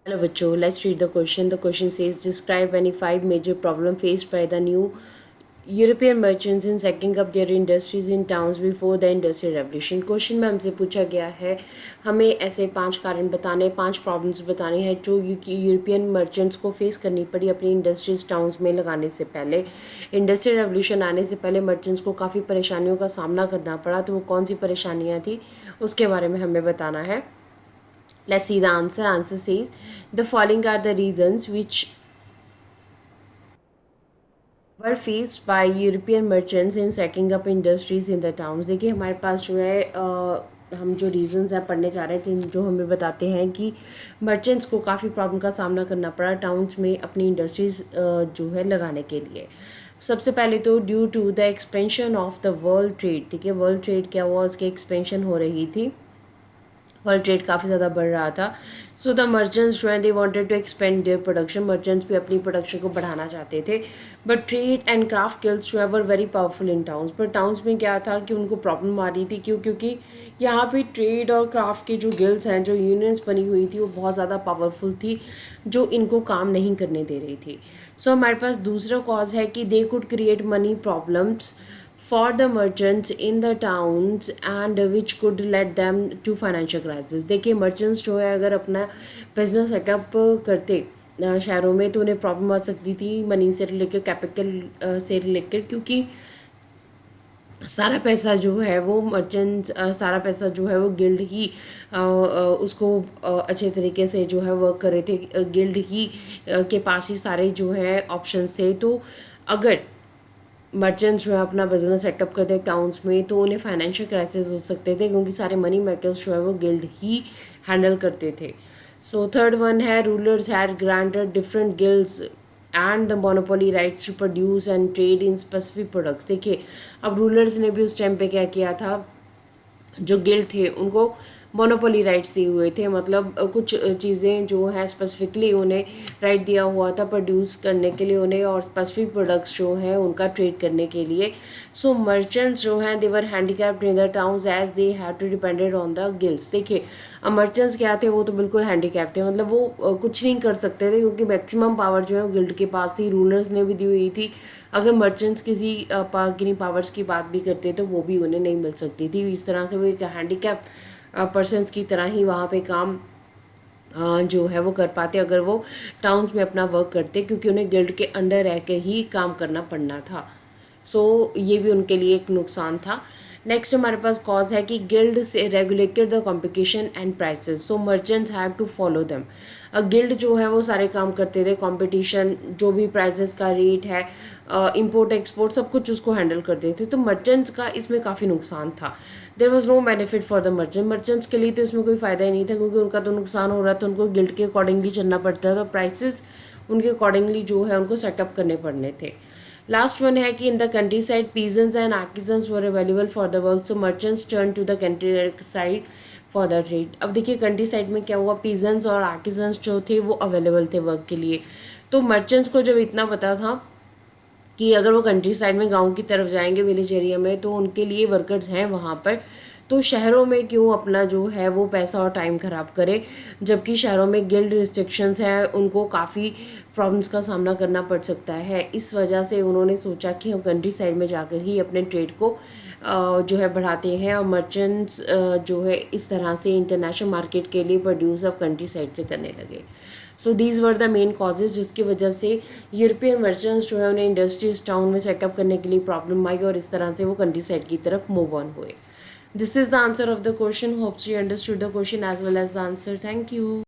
Hello बच्चों, let's read the question. The question says describe any five major problem faced by the new European merchants in setting up their industries in towns before the Industrial Revolution. Question में हमसे पूछा गया है हमें ऐसे पांच कारण बताने, पांच प्रॉब्लम्स बताने हैं जो यूरोपियन मर्चेंट्स को फेस करनी पड़ी अपनी इंडस्ट्रीज टाउन्स में लगाने से पहले। इंडस्ट्रियल रेवोल्यूशन आने से पहले मर्चेंट्स को काफ़ी परेशानियों का सामना करना पड़ा, तो वो कौन सी परेशानियाँ थी उसके बारे में हमें बताना है। Let's see the answer. Answer says the following are the reasons which were faced by European merchants in setting up industries in the towns. देखिए हमारे पास जो है हम जो रीजंस हैं पढ़ने जा रहे हैं जो हमें बताते हैं कि मर्चेंट्स को काफ़ी प्रॉब्लम का सामना करना पड़ा टाउन्स में अपनी इंडस्ट्रीज जो है लगाने के लिए। सबसे पहले तो due to the expansion of the world trade, ठीक है, वर्ल्ड ट्रेड क्या हुआ, उसकी एक्सपेंशन हो रही थी, वर्ल्ड ट्रेड काफ़ी ज़्यादा बढ़ रहा था। सो द मर्चेंट्स जो है they wanted to expand their production, merchants भी अपनी प्रोडक्शन को बढ़ाना चाहते थे। But trade and craft guilds जो है were very powerful in towns, पर टाउन्स में क्या था कि उनको प्रॉब्लम आ रही थी, क्योंकि यहाँ पे ट्रेड और क्राफ्ट के जो गिल्ड्स हैं, जो यूनियंस बनी हुई थी, वो बहुत ज़्यादा पावरफुल थी, जो इनको काम नहीं करने दे रही थी। सो हमारे पास दूसरा कॉज है कि they could create money problems for the merchants in the towns and which could lead them to financial crisis। देखिए मर्चेंट्स जो है अगर अपना बिजनेस सेटअप करते शहरों में तो उन्हें प्रॉब्लम आ सकती थी मनी से रिलेटेड, कैपिटल से रिलेटेड, क्योंकि सारा पैसा जो है वो मर्चेंट्स, सारा पैसा जो है वो गिल्ड ही उसको अच्छे तरीके से जो है वर्क कर रहे थे, गिल्ड ही के पास ही सारे जो है ऑप्शंस थे। तो अगर मर्चेंट्स जो है अपना बिजनेस सेटअप करते टाउन्स में तो उन्हें फाइनेंशियल क्राइसिस हो सकते थे, क्योंकि सारे मनी मेकर्स जो है वो गिल्ड ही हैंडल करते थे। सो थर्ड वन है rulers had granted different guilds and the monopoly rights to produce and trade in specific products. देखिए अब रूलर्स ने भी उस टाइम पे क्या किया था, जो गिल्ड थे उनको मोनोपोली राइट्स दिए हुए थे, मतलब कुछ चीज़ें जो है स्पेसिफिकली उन्हें राइट दिया हुआ था प्रोड्यूस करने के लिए उन्हें, और स्पेसिफिक प्रोडक्ट्स जो हैं उनका ट्रेड करने के लिए। सो मर्चेंट्स जो हैं they were handicapped in the towns as they have to depended on the guilds. देखिए अब मर्चेंट्स क्या थे, वो तो बिल्कुल हैंडीकैप थे, मतलब वो कुछ नहीं कर सकते थे, क्योंकि मैक्सिमम पावर जो है वो गिल्ड के पास थी, रूलर्स ने भी दी हुई थी। अगर मर्चेंट्स किसी पावर्स की बात भी करते तो वो भी उन्हें नहीं मिल सकती थी। इस तरह से वो एक हैंडीकैप पर्सनस की तरह ही वहाँ पे काम जो है वो कर पाते अगर वो टाउन्स में अपना वर्क करते, क्योंकि उन्हें गिल्ड के अंडर रह के ही काम करना पड़ना था। सो ये भी उनके लिए एक नुकसान था। नेक्स्ट हमारे पास कॉज है कि गिल्ड से regulated the competition and prices, so merchants have to follow them. Guild जो है वो सारे काम करते थे, कंपटीशन जो भी प्राइसेस का रेट है, इंपोर्ट एक्सपोर्ट सब कुछ उसको हैंडल करते थे। तो मर्चेंट्स का इसमें काफ़ी नुकसान था। There was no benefit for the merchants के लिए तो इसमें कोई फ़ायदा ही नहीं था, क्योंकि उनका तो नुकसान हो रहा था, उनको गिल्ड के अकॉर्डिंगली चलना पड़ता था, प्राइसेस उनके अकॉर्डिंगली जो है उनको सेटअप करने पड़ने थे। लास्ट वन है कि in the countryside peasants and artisans were available for the work, so merchants turn to the countryside for the trade. अब देखिए कंट्री साइड में क्या हुआ, पीजन्स और आर्टिजन्स जो थे वो अवेलेबल थे वर्क के लिए। तो मर्चेंट्स को जब इतना पता था कि अगर वो कंट्री साइड में गांव की तरफ जाएंगे विलेज एरिया में तो उनके लिए वर्कर्स हैं वहाँ पर, तो शहरों में क्यों अपना जो है वो पैसा और टाइम ख़राब करे, जबकि शहरों में गिल्ड रिस्ट्रिक्शंस हैं, उनको काफ़ी प्रॉब्लम्स का सामना करना पड़ सकता है। इस वजह से उन्होंने सोचा कि हम कंट्री साइड में जाकर ही अपने ट्रेड को जो है बढ़ाते हैं, और मर्चेंट्स जो है इस तरह से इंटरनेशनल मार्केट के लिए प्रोड्यूस अब कंट्री साइड से करने लगे। So these were the main causes जिसकी वजह से यूरोपियन मर्चेंट्स जो है उन्हें इंडस्ट्रीज टाउन में सेटअप करने के लिए प्रॉब्लम आई, और इस तरह से वो कंट्री साइड की तरफ मूव ऑन हुए। This is the answer of the question. Hopes you understood the question as well as the answer. Thank you.